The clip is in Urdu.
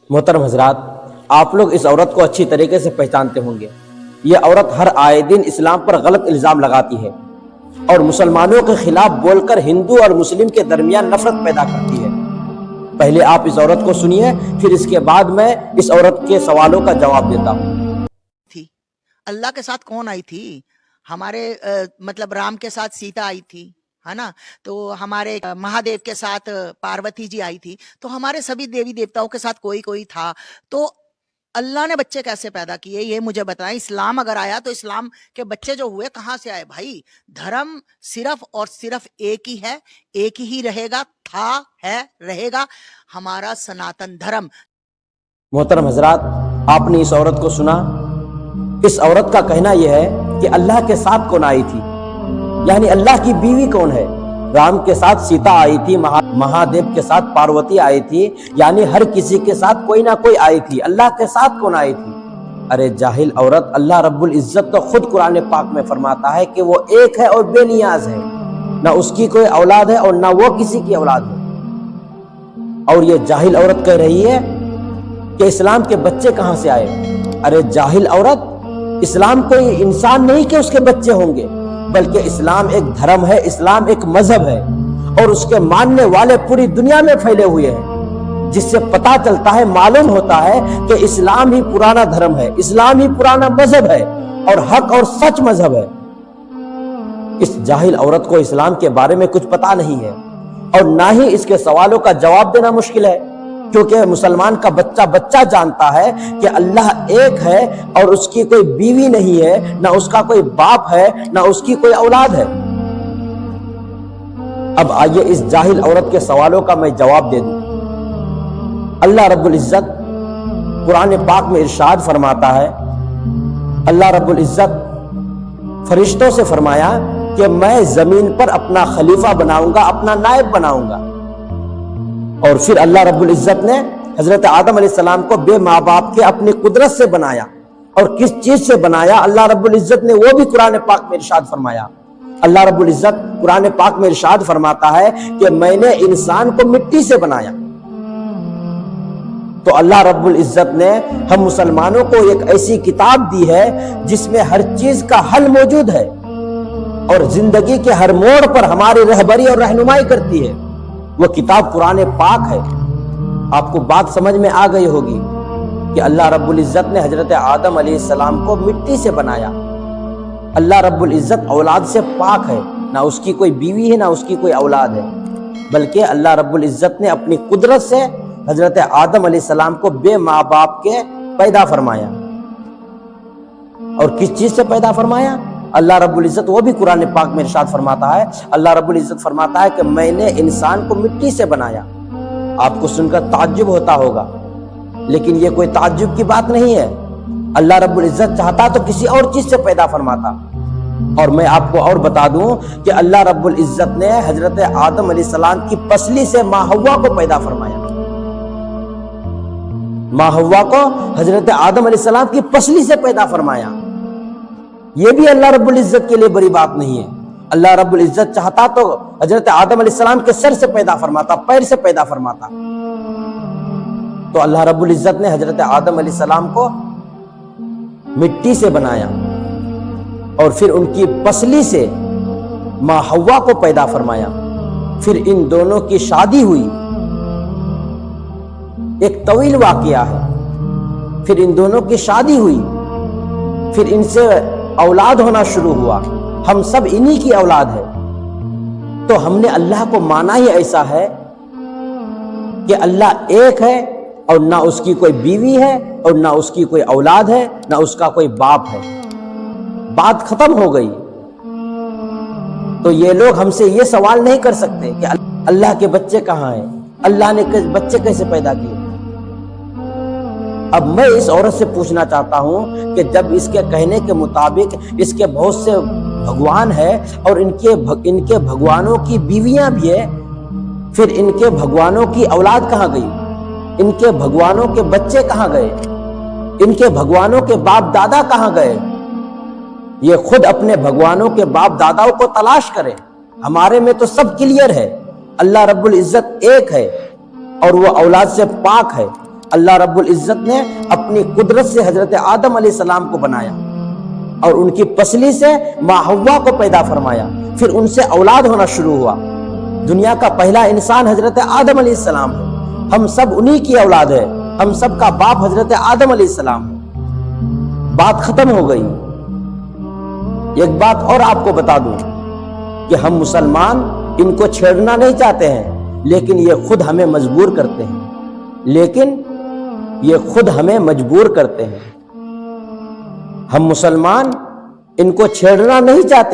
محترم حضرات، آپ لوگ اس عورت کو اچھی طریقے سے پہچانتے ہوں گے۔ یہ عورت ہر آئے دن اسلام پر غلط الزام لگاتی ہے اور مسلمانوں کے خلاف بول کر ہندو اور مسلم کے درمیان نفرت پیدا کرتی ہے۔ پہلے آپ اس عورت کو سنیے، پھر اس کے بعد میں اس عورت کے سوالوں کا جواب دیتا ہوں۔ تھی اللہ کے ساتھ کون آئی تھی؟ ہمارے مطلب رام کے ساتھ سیتا آئی تھی، ہے نا؟ تو ہمارے مہادیو کے ساتھ پاروتی جی آئی تھی، تو ہمارے سبھی دیوی دیوتاؤں کے ساتھ کوئی تھا۔ تو اللہ نے بچے کیسے پیدا کیے یہ مجھے بتائیں۔ اسلام اگر آیا تو اسلام کے بچے جو ہوئے کہاں سے آئے؟ بھائی دھرم صرف اور صرف ایک ہی ہے، ایک ہی رہے گا، تھا، ہے، رہے گا، ہمارا سناتن دھرم۔ محترم حضرات، آپ نے اس عورت کو سنا۔ اس عورت کا کہنا یہ ہے کہ اللہ کے ساتھ کون آئی تھی، یعنی اللہ کی بیوی کون ہے؟ رام کے ساتھ سیتا آئی تھی، مہادیو کے ساتھ پاروتی آئی تھی، یعنی ہر کسی کے ساتھ کوئی نہ کوئی آئی تھی۔ اللہ کے ساتھ کون آئی تھی؟ ارے جاہل عورت، اللہ رب العزت تو خود قرآن پاک میں فرماتا ہے کہ وہ ایک ہے اور بے نیاز ہے، نہ اس کی کوئی اولاد ہے اور نہ وہ کسی کی اولاد ہے۔ اور یہ جاہل عورت کہہ رہی ہے کہ اسلام کے بچے کہاں سے آئے؟ ارے جاہل عورت، اسلام کوئی انسان نہیں کہ اس کے بچے ہوں گے، بلکہ اسلام ایک دھرم ہے، اسلام ایک مذہب ہے، اور اس کے ماننے والے پوری دنیا میں پھیلے ہوئے ہیں، جس سے پتہ چلتا ہے، معلوم ہوتا ہے کہ اسلام ہی پرانا دھرم ہے، اسلام ہی پرانا مذہب ہے اور حق اور سچ مذہب ہے۔ اس جاہل عورت کو اسلام کے بارے میں کچھ پتہ نہیں ہے، اور نہ ہی اس کے سوالوں کا جواب دینا مشکل ہے، کیونکہ مسلمان کا بچہ جانتا ہے کہ اللہ ایک ہے اور اس کی کوئی بیوی نہیں ہے، نہ اس کا کوئی باپ ہے، نہ اس کی کوئی اولاد ہے۔ اب آئیے اس جاہل عورت کے سوالوں کا میں جواب دے دوں۔ اللہ رب العزت قرآن پاک میں ارشاد فرماتا ہے، اللہ رب العزت فرشتوں سے فرمایا کہ میں زمین پر اپنا خلیفہ بناؤں گا، اپنا نائب بناؤں گا۔ اور پھر اللہ رب العزت نے حضرت آدم علیہ السلام کو بے ماں باپ کے اپنی قدرت سے بنایا، اور کس چیز سے بنایا اللہ رب العزت نے وہ بھی قرآن پاک میں ارشاد فرمایا۔ اللہ رب العزت قرآن پاک میں ارشاد فرماتا ہے کہ میں نے انسان کو مٹی سے بنایا۔ تو اللہ رب العزت نے ہم مسلمانوں کو ایک ایسی کتاب دی ہے جس میں ہر چیز کا حل موجود ہے، اور زندگی کے ہر موڑ پر ہماری رہبری اور رہنمائی کرتی ہے۔ وہ کتاب قرآن پاک ہے۔ آپ کو بات سمجھ میں آ گئی ہوگی کہ اللہ رب العزت نے حضرت آدم علیہ السلام کو مٹی سے بنایا۔ اللہ رب العزت اولاد سے پاک ہے، نہ اس کی کوئی بیوی ہے، نہ اس کی کوئی اولاد ہے، بلکہ اللہ رب العزت نے اپنی قدرت سے حضرت آدم علیہ السلام کو بے ماں باپ کے پیدا فرمایا۔ اور کس چیز سے پیدا فرمایا؟ اللہ رب العزت وہ بھی قرآن پاک میں ارشاد فرماتا ہے، اللہ رب العزت فرماتا ہے کہ میں نے انسان کو مٹی سے بنایا۔ آپ کو سن کر تعجب ہوتا ہوگا، لیکن یہ کوئی تعجب کی بات نہیں ہے۔ اللہ رب العزت چاہتا تو کسی اور چیز سے پیدا فرماتا۔ اور میں آپ کو اور بتا دوں کہ اللہ رب العزت نے حضرت آدم علیہ السلام کی پسلی سے ماں حوا کو پیدا فرمایا۔ ماں حوا کو حضرت آدم علیہ السلام کی پسلی سے پیدا فرمایا۔ یہ بھی اللہ رب العزت کے لیے بڑی بات نہیں ہے۔ اللہ رب العزت چاہتا تو حضرت آدم علیہ السلام کے سر سے پیدا فرماتا، پیر سے پیدا فرماتا۔ تو اللہ رب العزت نے حضرت آدم علیہ السلام کو مٹی سے بنایا، اور پھر ان کی پسلی سے ماں حوا کو پیدا فرمایا۔ پھر ان دونوں کی شادی ہوئی، ایک طویل واقعہ ہے۔ پھر ان دونوں کی شادی ہوئی، پھر ان سے اولاد ہونا شروع ہوا۔ ہم سب انہی کی اولاد ہے۔ تو ہم نے اللہ کو مانا ہی ایسا ہے کہ اللہ ایک ہے، اور نہ اس کی کوئی بیوی ہے، اور نہ اس کی کوئی اولاد ہے، نہ اس کا کوئی باپ ہے۔ بات ختم ہو گئی۔ تو یہ لوگ ہم سے یہ سوال نہیں کر سکتے کہ اللہ کے بچے کہاں ہیں، اللہ نے بچے کیسے پیدا کیے۔ اب میں اس عورت سے پوچھنا چاہتا ہوں کہ جب اس کے کہنے کے مطابق اس کے بہت سے بھگوان ہیں، اور ان کے بھگوانوں کی بیویاں بھی ہیں، پھر ان کے بھگوانوں کی اولاد کہاں گئی؟ ان کے بھگوانوں کے بچے کہاں گئے؟ ان کے بھگوانوں کے باپ دادا کہاں گئے؟ یہ خود اپنے بھگوانوں کے باپ داداؤں کو تلاش کریں۔ ہمارے میں تو سب کلیئر ہے، اللہ رب العزت ایک ہے اور وہ اولاد سے پاک ہے۔ اللہ رب العزت نے اپنی قدرت سے حضرت آدم علیہ السلام کو بنایا اور ان کی پسلی سے ماں حوا کو پیدا فرمایا، پھر ان سے اولاد ہونا شروع ہوا۔ دنیا کا پہلا انسان حضرت آدم علیہ السلام ہے، ہم سب انہی کی اولاد ہے، ہم سب کا باپ حضرت آدم علیہ السلام ہے۔ بات ختم ہو گئی۔ ایک بات اور آپ کو بتا دوں کہ ہم مسلمان ان کو چھیڑنا نہیں چاہتے ہیں، لیکن یہ خود ہمیں مجبور کرتے ہیں، ہم مسلمان ان کو چھیڑنا نہیں چاہتے ہیں۔